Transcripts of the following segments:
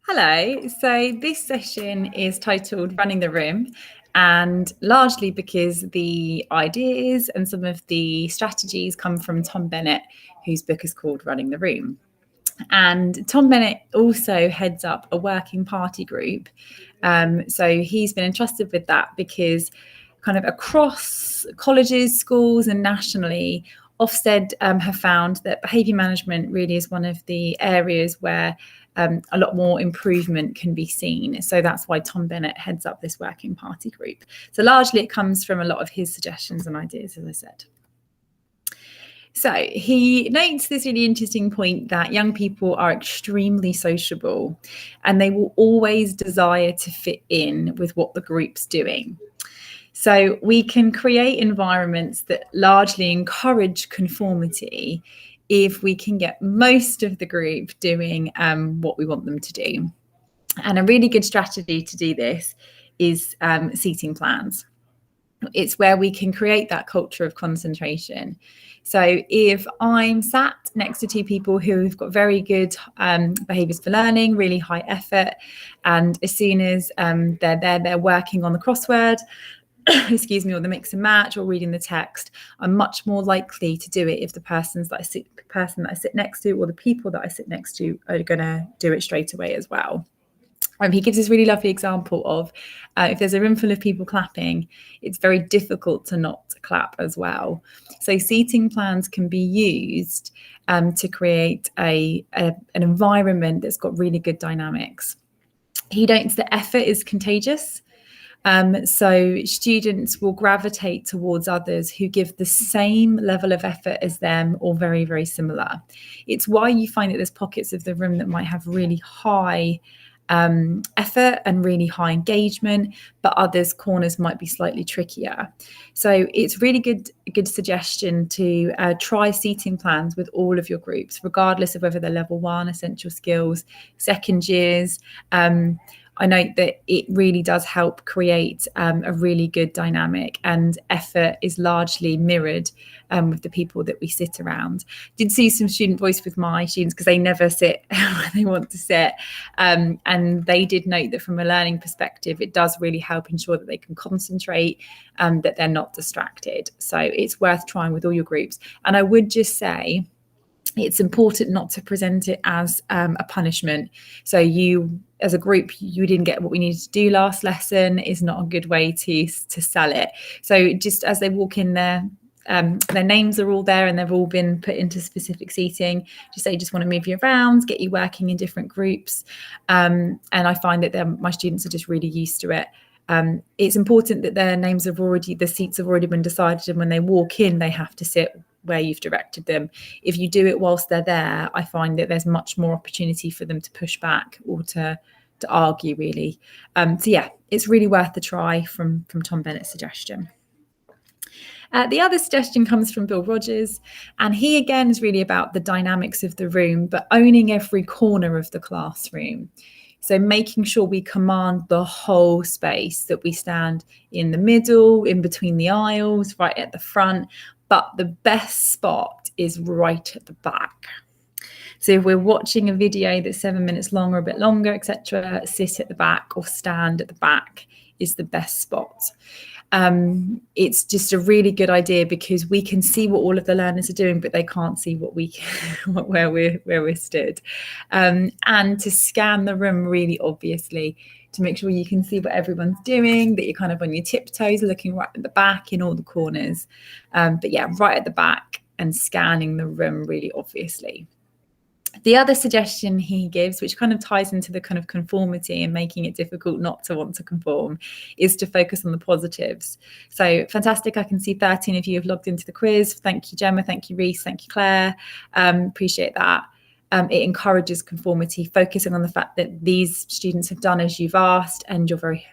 Hello, so this session is titled Running the Room, and largely because the ideas and some of the strategies come from Tom Bennett, whose book is called Running the Room. And Tom Bennett also heads up a working party group. So he's been entrusted with that because kind of across colleges, schools and nationally, Ofsted have found that behaviour management really is one of the areas where a lot more improvement can be seen. So that's why Tom Bennett heads up this working party group. So largely it comes from a lot of his suggestions and ideas, as I said. So he notes this really interesting point that young people are extremely sociable and they will always desire to fit in with what the group's doing. So we can create environments that largely encourage conformity if we can get most of the group doing what we want them to do. And a really good strategy to do this is seating plans. It's where we can create that culture of concentration. So if I'm sat next to two people who've got very good behaviours for learning, really high effort, and as soon as they're working on the crossword, excuse me, or the mix and match or reading the text, I'm much more likely to do it if the person that I sit next to or the people that I sit next to are going to do it straight away as well. He gives this really lovely example of if there's a room full of people clapping, it's very difficult to not clap as well. So seating plans can be used to create an environment that's got really good dynamics. He notes that effort is contagious. So students will gravitate towards others who give the same level of effort as them or very, very similar. It's why you find that there's pockets of the room that might have really high effort and really high engagement, but others corners might be slightly trickier. So it's really good suggestion to try seating plans with all of your groups, regardless of whether they're level 1, essential skills, second years. I note that it really does help create a really good dynamic, and effort is largely mirrored with the people that we sit around. Did see some student voice with my students because they never sit where they want to sit. And they did note that from a learning perspective, it does really help ensure that they can concentrate, that they're not distracted. So it's worth trying with all your groups. And I would just say, it's important not to present it as a punishment. So you, as a group, you didn't get what we needed to do last lesson is not a good way to sell it. So just as they walk in there, their names are all there and they've all been put into specific seating. Just want to move you around, get you working in different groups. And I find that my students are just really used to it. It's important that the seats have already been decided, and when they walk in, they have to sit where you've directed them. If you do it whilst they're there, I find that there's much more opportunity for them to push back or to argue, really. So yeah, it's really worth the try from Tom Bennett's suggestion. The other suggestion comes from Bill Rodgers, and he again is really about the dynamics of the room, but owning every corner of the classroom. So making sure we command the whole space, that we stand in the middle, in between the aisles, right at the front, but the best spot is right at the back. So if we're watching a video that's 7 minutes long or a bit longer, etc., sit at the back or stand at the back is the best spot. It's just a really good idea because we can see what all of the learners are doing, but they can't see where we're stood. And to scan the room really obviously, to make sure you can see what everyone's doing, that you're kind of on your tiptoes, looking right at the back in all the corners. But yeah, right at the back and scanning the room really obviously. The other suggestion he gives, which kind of ties into the kind of conformity and making it difficult not to want to conform, is to focus on the positives. So fantastic. I can see 13 of you have logged into the quiz. Thank you, Gemma. Thank you, Reese. Thank you, Claire. Appreciate that. It encourages conformity, focusing on the fact that these students have done as you've asked, and you're very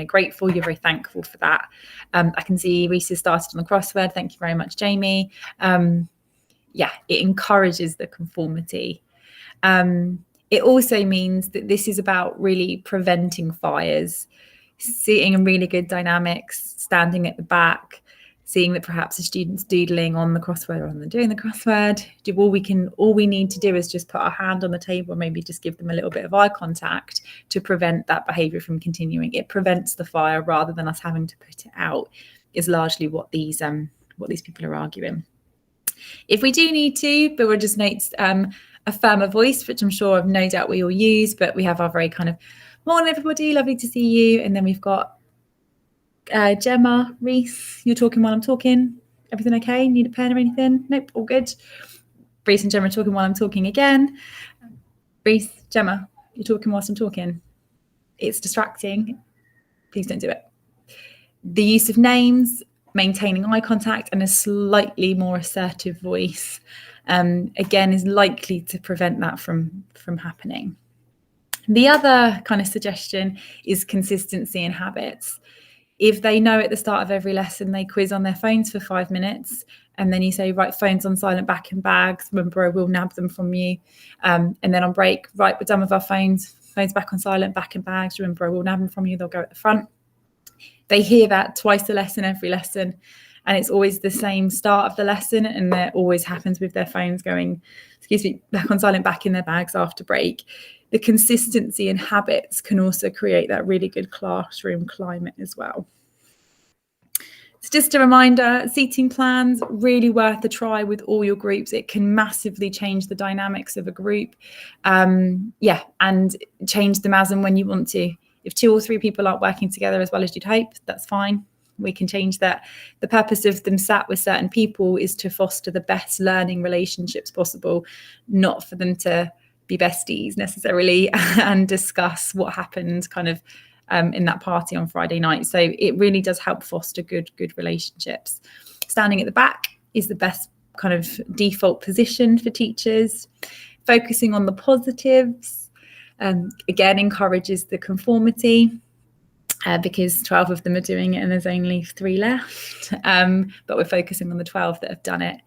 grateful, you're very thankful for that. I can see Reese has started on the crossword. Thank you very much, Jamie. Yeah, it encourages the conformity. It also means that this is about really preventing fires, sitting in really good dynamics, standing at the back, seeing that perhaps a student's doodling on the crossword rather than doing the crossword. All we need to do is just put our hand on the table, maybe just give them a little bit of eye contact to prevent that behaviour from continuing. It prevents the fire rather than us having to put it out, is largely what these people are arguing. If we do need to, Bill Rodgers notes a firmer voice, which I'm sure I've no doubt we all use, but we have our very kind of morning everybody, lovely to see you. And then we've got Gemma, Reese, you're talking while I'm talking. Everything okay? Need a pen or anything? Nope, all good. Reese and Gemma are talking while I'm talking again. Reese, Gemma, you're talking whilst I'm talking. It's distracting. Please don't do it. The use of names, maintaining eye contact, and a slightly more assertive voice, again, is likely to prevent that from happening. The other kind of suggestion is consistency in habits. If they know at the start of every lesson they quiz on their phones for 5 minutes, and then you say, right, phones on silent, back in bags, remember I will nab them from you. And then on break, right, we're done with our phones back on silent, back in bags, remember I will nab them from you, they'll go at the front. They hear that twice a lesson, every lesson, and it's always the same start of the lesson, and that always happens with their phones going, back on silent, back in their bags after break. The consistency in habits can also create that really good classroom climate as well. So just a reminder, seating plans, really worth a try with all your groups. It can massively change the dynamics of a group. And change them as and when you want to. If 2 or 3 people aren't working together as well as you'd hope, that's fine. We can change that. The purpose of them sat with certain people is to foster the best learning relationships possible, not for them to be besties necessarily and discuss what happened kind of in that party on Friday night. So it really does help foster good relationships. Standing at the back is the best kind of default position for teachers. Focusing on the positives, again, encourages the conformity. Because 12 of them are doing it and there's only 3 left, but we're focusing on the 12 that have done it.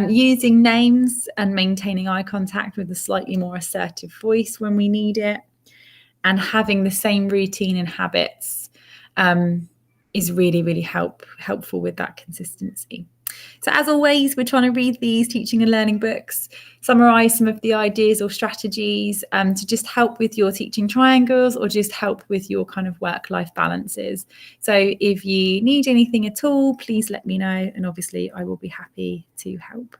Using names and maintaining eye contact with a slightly more assertive voice when we need it, and having the same routine and habits is really helpful with that consistency. So as always, we're trying to read these teaching and learning books, summarise some of the ideas or strategies to just help with your teaching triangles or just help with your kind of work-life balances. So if you need anything at all, please let me know, and obviously I will be happy to help.